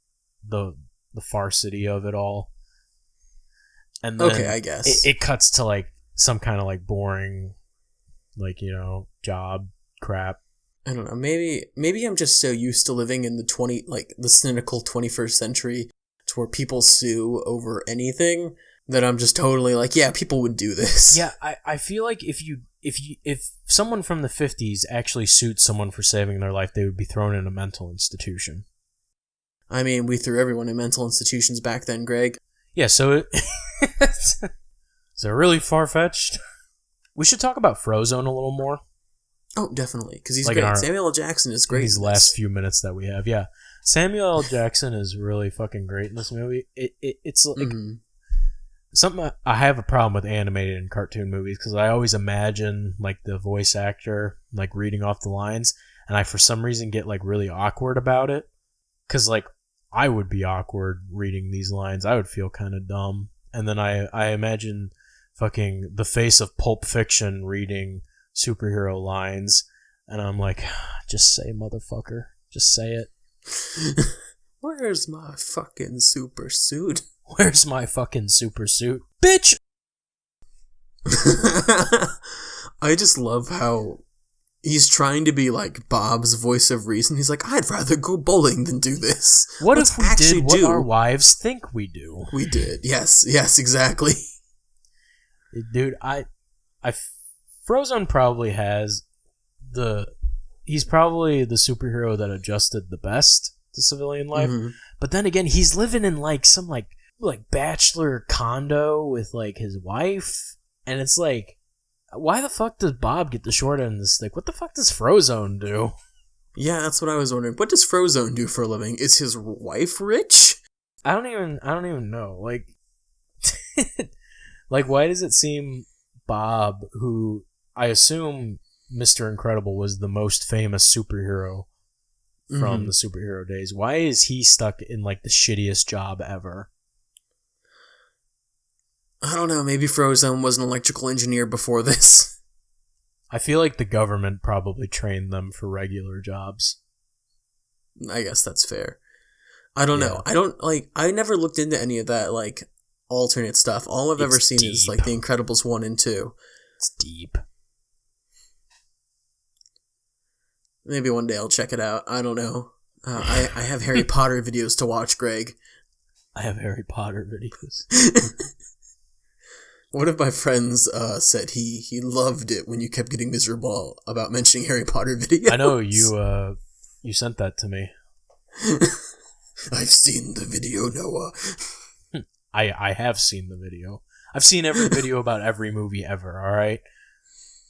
Speaker 2: the farcity of it all, and then
Speaker 1: okay, I guess
Speaker 2: it cuts to like some kind of like boring, like, you know, job crap.
Speaker 1: I don't know. Maybe I'm just so used to living in the cynical 21st century, to where people sue over anything, that I'm just totally like, yeah, people would do this.
Speaker 2: Yeah, I feel like if someone from the 50s actually sued someone for saving their life, they would be thrown in a mental institution.
Speaker 1: I mean, we threw everyone in mental institutions back then, Greg.
Speaker 2: Yeah, so is it really far-fetched? We should talk about Frozone a little more.
Speaker 1: Oh, definitely, because he's like great. Samuel L. Jackson is great.
Speaker 2: These last few minutes that we have, yeah. Samuel L. Jackson is really fucking great in this movie. It's like something I have a problem with animated and cartoon movies, because I always imagine like the voice actor like reading off the lines, and I for some reason get like really awkward about it, because like I would be awkward reading these lines. I would feel kind of dumb, and then I imagine fucking the face of Pulp Fiction reading superhero lines, and I'm like, just say motherfucker, just say it.
Speaker 1: Where's my fucking super suit?
Speaker 2: Where's my fucking super suit, bitch?
Speaker 1: I just love how he's trying to be like Bob's voice of reason. He's like, I'd rather go bowling than do this.
Speaker 2: Let's if we did what our wives think we do?
Speaker 1: We did. Yes, exactly.
Speaker 2: Dude, Frozone probably has he's probably the superhero that adjusted the best to civilian life. Mm-hmm. But then again, he's living in like some like bachelor condo with like his wife, and it's like, why the fuck does Bob get the short end of the stick? What the fuck does Frozone do?
Speaker 1: Yeah, that's what I was wondering. What does Frozone do for a living? Is his wife rich?
Speaker 2: I don't even know. Like like, why does it seem Bob, who I assume Mr. Incredible was the most famous superhero from the superhero days, why is he stuck in like the shittiest job ever?
Speaker 1: I don't know. Maybe Frozone was an electrical engineer before this.
Speaker 2: I feel like the government probably trained them for regular jobs.
Speaker 1: I guess that's fair. I don't know. I never looked into any of that like alternate stuff. All I've ever seen is like The Incredibles 1 and 2.
Speaker 2: It's deep.
Speaker 1: Maybe one day I'll check it out. I don't know. I have Harry Potter videos to watch, Greg.
Speaker 2: I have Harry Potter videos.
Speaker 1: One of my friends said he loved it when you kept getting miserable about mentioning Harry Potter videos.
Speaker 2: I know, you sent that to me.
Speaker 1: I've seen the video, Noah.
Speaker 2: I have seen the video. I've seen every video about every movie ever, alright?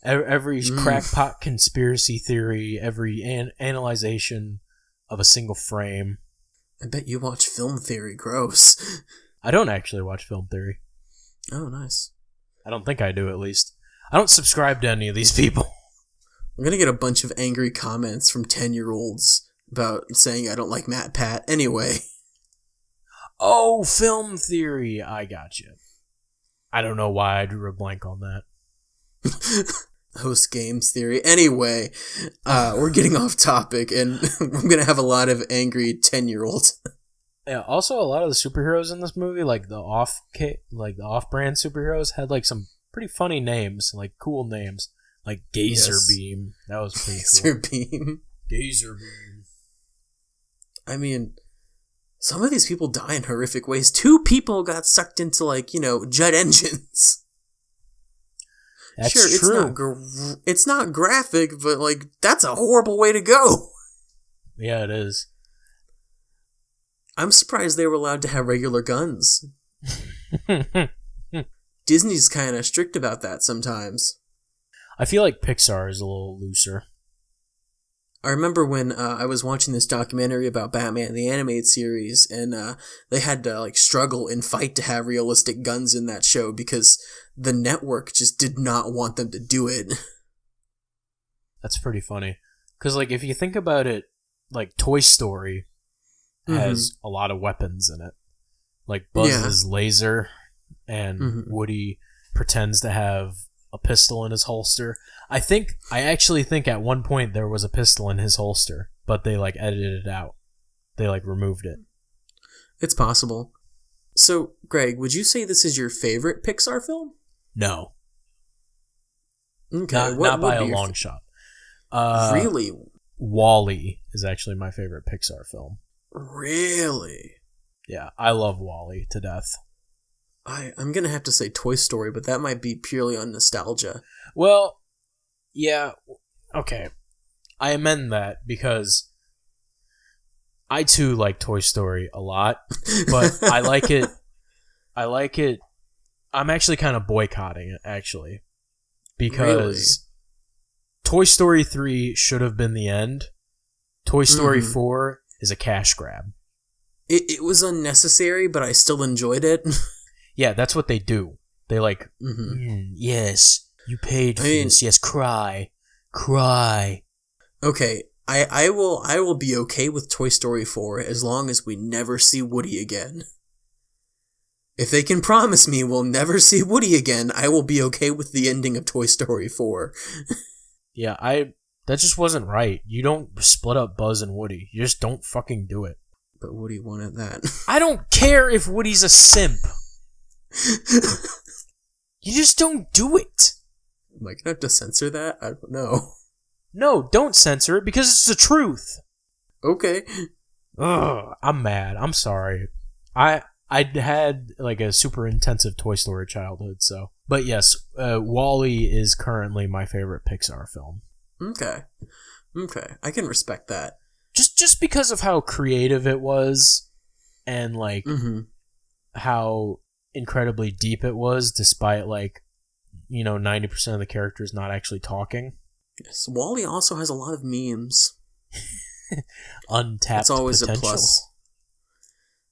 Speaker 2: Every crackpot conspiracy theory, every analyzation of a single frame.
Speaker 1: I bet you watch Film Theory. Gross.
Speaker 2: I don't actually watch Film Theory.
Speaker 1: Oh, nice.
Speaker 2: I don't think I do, at least. I don't subscribe to any of these people.
Speaker 1: I'm gonna get a bunch of angry comments from 10-year-olds about saying I don't like Matt Pat. Anyway.
Speaker 2: Oh, Film Theory. I got you. I don't know why I drew a blank on that.
Speaker 1: Host Games Theory. Anyway, we're getting off topic, and I'm gonna have a lot of angry 10-year-olds.
Speaker 2: Yeah. Also, a lot of the superheroes in this movie, like the off-brand superheroes, had like some pretty funny names, like cool names, like Gazer Beam. That was pretty cool.
Speaker 1: Beam.
Speaker 2: Gazer Beam.
Speaker 1: I mean, Some of these people die in horrific ways. 2 people got sucked into, jet engines.
Speaker 2: That's
Speaker 1: sure,
Speaker 2: true.
Speaker 1: It's not graphic, but, that's a horrible way to go.
Speaker 2: Yeah, it is.
Speaker 1: I'm surprised they were allowed to have regular guns. Disney's kind of strict about that sometimes.
Speaker 2: I feel like Pixar is a little looser.
Speaker 1: I remember when I was watching this documentary about Batman, the animated series, and they had to struggle and fight to have realistic guns in that show because the network just did not want them to do it.
Speaker 2: That's pretty funny. Because if you think about it, Toy Story has a lot of weapons in it. Buzz's laser, and Woody pretends to have a pistol in his holster. I actually think at one point there was a pistol in his holster, but they edited it out. They removed it.
Speaker 1: It's possible. So, Greg, would you say this is your favorite Pixar film?
Speaker 2: No.
Speaker 1: Okay,
Speaker 2: not by a long shot.
Speaker 1: Really?
Speaker 2: WALL-E is actually my favorite Pixar film.
Speaker 1: Really?
Speaker 2: Yeah, I love WALL-E to death.
Speaker 1: I'm going to have to say Toy Story, but that might be purely on nostalgia.
Speaker 2: Well, yeah, okay. I amend that because I too like Toy Story a lot, but I like it. I'm actually kind of boycotting it, actually, because Toy Story 3 should have been the end. Toy Story 4 is a cash grab.
Speaker 1: It was unnecessary, but I still enjoyed it.
Speaker 2: Yeah, that's what they do. They yes, you paid for this. Yes, cry.
Speaker 1: Okay, I will be okay with Toy Story 4 as long as we never see Woody again. If they can promise me we'll never see Woody again, I will be okay with the ending of Toy Story 4.
Speaker 2: Yeah, that just wasn't right. You don't split up Buzz and Woody. You just don't fucking do it.
Speaker 1: But Woody wanted that.
Speaker 2: I don't care if Woody's a simp. You just don't do it.
Speaker 1: Am I gonna have to censor that? I don't know.
Speaker 2: No, don't censor it because it's the truth.
Speaker 1: Okay.
Speaker 2: Ugh, I'm mad. I'm sorry. I had a super intensive Toy Story childhood, so. But yes, WALL-E is currently my favorite Pixar film.
Speaker 1: Okay. I can respect that.
Speaker 2: Just because of how creative it was, and how incredibly deep it was, despite 90% of the characters not actually talking.
Speaker 1: Yes, WALL-E also has a lot of memes.
Speaker 2: Untapped
Speaker 1: It's always
Speaker 2: potential.
Speaker 1: a plus.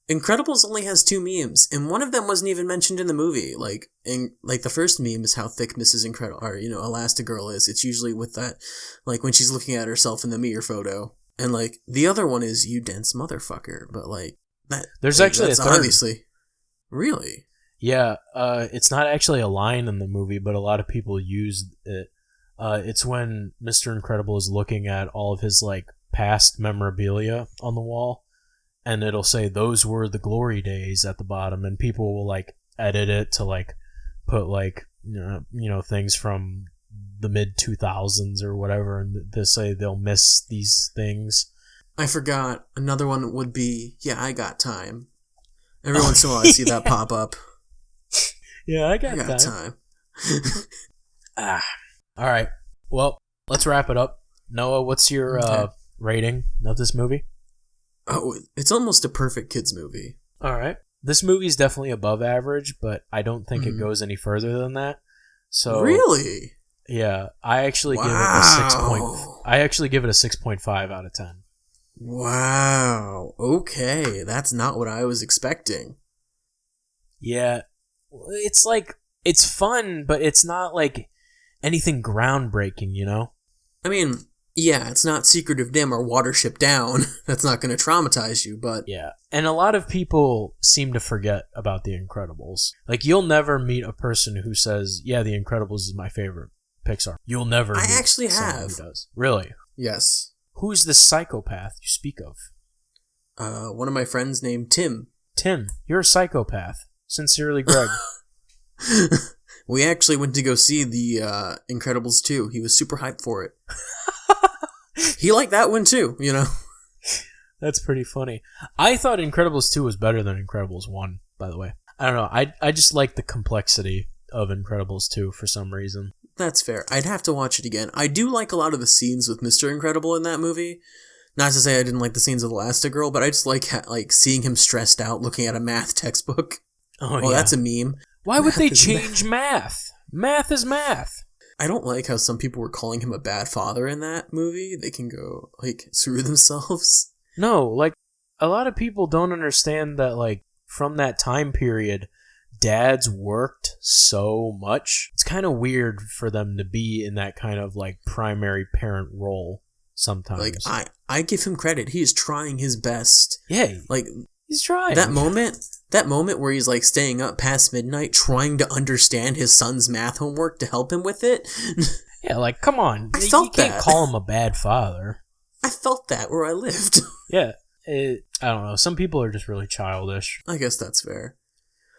Speaker 1: Incredibles only has 2 memes, and one of them wasn't even mentioned in the movie. The first meme is how thick Mrs. Elastigirl is. It's usually with that, when she's looking at herself in the mirror photo. And, the other one is, you dense motherfucker. But, that...
Speaker 2: There's actually a third.
Speaker 1: Obviously. Really?
Speaker 2: Yeah, it's not actually a line in the movie, but a lot of people use it. It's when Mr. Incredible is looking at all of his, past memorabilia on the wall, and it'll say, "Those were the glory days" at the bottom, and people will, edit it to, put, things from the mid-2000s or whatever, and they say they'll miss these things.
Speaker 1: I forgot. Another one would be, "Yeah, I got time." Every once in a while I see that pop up.
Speaker 2: Yeah, I got
Speaker 1: time.
Speaker 2: All right. Well, let's wrap it up. Noah, what's your rating of this movie?
Speaker 1: Oh, it's almost a perfect kids movie.
Speaker 2: All right. This movie's definitely above average, but I don't think it goes any further than that. So
Speaker 1: really?
Speaker 2: Yeah, I actually give it a 6 point. I actually give it a 6.5 out of 10.
Speaker 1: Wow. Okay, that's not what I was expecting.
Speaker 2: Yeah, it's it's fun, but it's not anything groundbreaking, you know?
Speaker 1: I mean, yeah, it's not Secret of Nim or Watership Down. That's not going to traumatize you, but...
Speaker 2: Yeah, and a lot of people seem to forget about The Incredibles. You'll never meet a person who says, yeah, The Incredibles is my favorite Pixar. You'll never meet
Speaker 1: actually
Speaker 2: someone
Speaker 1: have.
Speaker 2: who does. Really?
Speaker 1: Yes.
Speaker 2: Who's this psychopath you speak of?
Speaker 1: One of my friends named Tim.
Speaker 2: Tim, you're a psychopath. Sincerely, Greg.
Speaker 1: We actually went to go see the Incredibles 2. He was super hyped for it. He liked that one too,
Speaker 2: That's pretty funny. I thought Incredibles 2 was better than Incredibles 1, by the way. I don't know. I just like the complexity of Incredibles 2 for some reason.
Speaker 1: That's fair. I'd have to watch it again. I do like a lot of the scenes with Mr. Incredible in that movie. Not to say I didn't like the scenes of Elastigirl, but I just like seeing him stressed out looking at a math textbook. Oh, well, yeah. That's a meme.
Speaker 2: Why would they change math? Math is math.
Speaker 1: I don't like how some people were calling him a bad father in that movie. They can go, like, screw themselves.
Speaker 2: No, like, a lot of people don't understand that, like, from that time period, dads worked so much. It's kind of weird for them to be in that kind of, like, primary parent role sometimes.
Speaker 1: Like, I give him credit. He is trying his best.
Speaker 2: Yeah.
Speaker 1: Like,
Speaker 2: he's trying.
Speaker 1: That moment where he's, like, staying up past midnight trying to understand his son's math homework to help him with it.
Speaker 2: Yeah, like, come on.
Speaker 1: I felt that.
Speaker 2: You can't call him a bad father.
Speaker 1: I felt that where I lived.
Speaker 2: Yeah. I don't know. Some people are just really childish.
Speaker 1: I guess that's fair.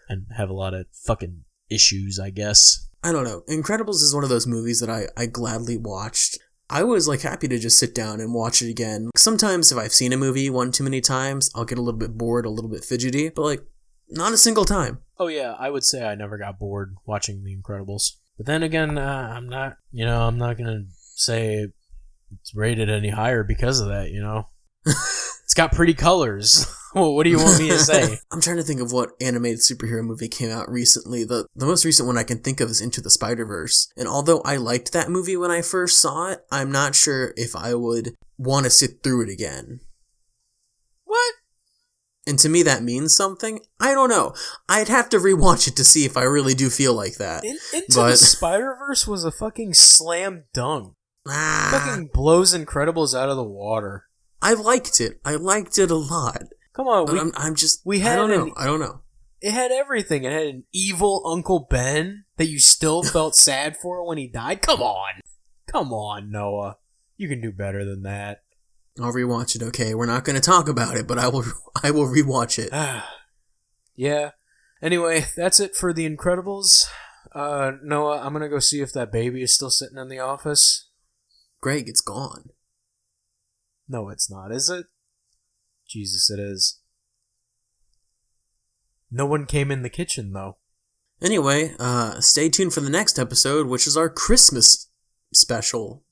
Speaker 2: And have a lot of fucking issues, I guess.
Speaker 1: I don't know. Incredibles is one of those movies that I gladly watched. I was, like, happy to just sit down and watch it again. Sometimes if I've seen a movie one too many times, I'll get a little bit bored, a little bit fidgety, but, like, not a single time.
Speaker 2: Oh, yeah. I would say I never got bored watching The Incredibles. But then again, I'm not going to say it's rated any higher because of that, It's got pretty colors. Well, what do you want me to say?
Speaker 1: I'm trying to think of what animated superhero movie came out recently. The most recent one I can think of is Into the Spider-Verse. And although I liked that movie when I first saw it, I'm not sure if I would want to sit through it again.
Speaker 2: What?
Speaker 1: And to me that means something? I don't know. I'd have to rewatch it to see if I really do feel like that.
Speaker 2: Into the Spider-Verse was a fucking slam dunk. Fucking blows Incredibles out of the water.
Speaker 1: I liked it. I liked it a lot.
Speaker 2: Come on,
Speaker 1: I don't know.
Speaker 2: It had everything. It had an evil Uncle Ben that you still felt sad for when he died. Come on, Noah. You can do better than that.
Speaker 1: I'll rewatch it. Okay, we're not going to talk about it, but I will rewatch it.
Speaker 2: Yeah. Anyway, that's it for The Incredibles. Noah, I'm gonna go see if that baby is still sitting in the office.
Speaker 1: Greg, it's gone.
Speaker 2: No, it's not, is it? Jesus, it is. No one came in the kitchen, though.
Speaker 1: Anyway, stay tuned for the next episode, which is our Christmas special.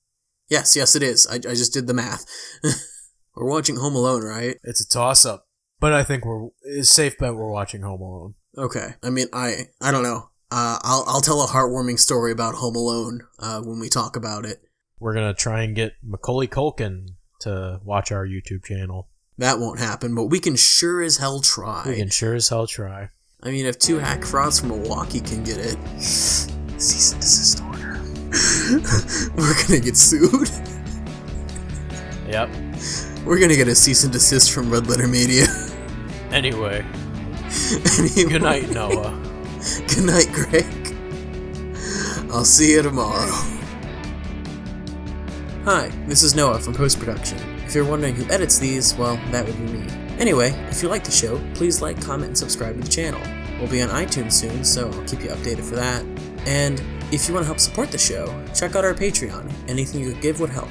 Speaker 1: Yes, it is. I just did the math. We're watching Home Alone, right?
Speaker 2: It's a toss-up. But I think it's a safe bet we're watching Home Alone.
Speaker 1: Okay. I mean, I don't know. I'll tell a heartwarming story about Home Alone when we talk about it.
Speaker 2: We're going to try and get Macaulay Culkin to watch our YouTube channel.
Speaker 1: That won't happen, but we can sure as hell try. I mean, if two hack frauds from Milwaukee can get it, cease and desist order. We're gonna get sued.
Speaker 2: Yep.
Speaker 1: We're gonna get a cease and desist from Red Letter Media.
Speaker 2: Anyway. Good night, Noah.
Speaker 1: Good night, Greg. I'll see you tomorrow. Hi, this is Noah from Post Production. If you're wondering who edits these, well, that would be me. Anyway, if you like the show, please like, comment, and subscribe to the channel. We'll be on iTunes soon, so I'll keep you updated for that. And if you want to help support the show, check out our Patreon. Anything you could give would help.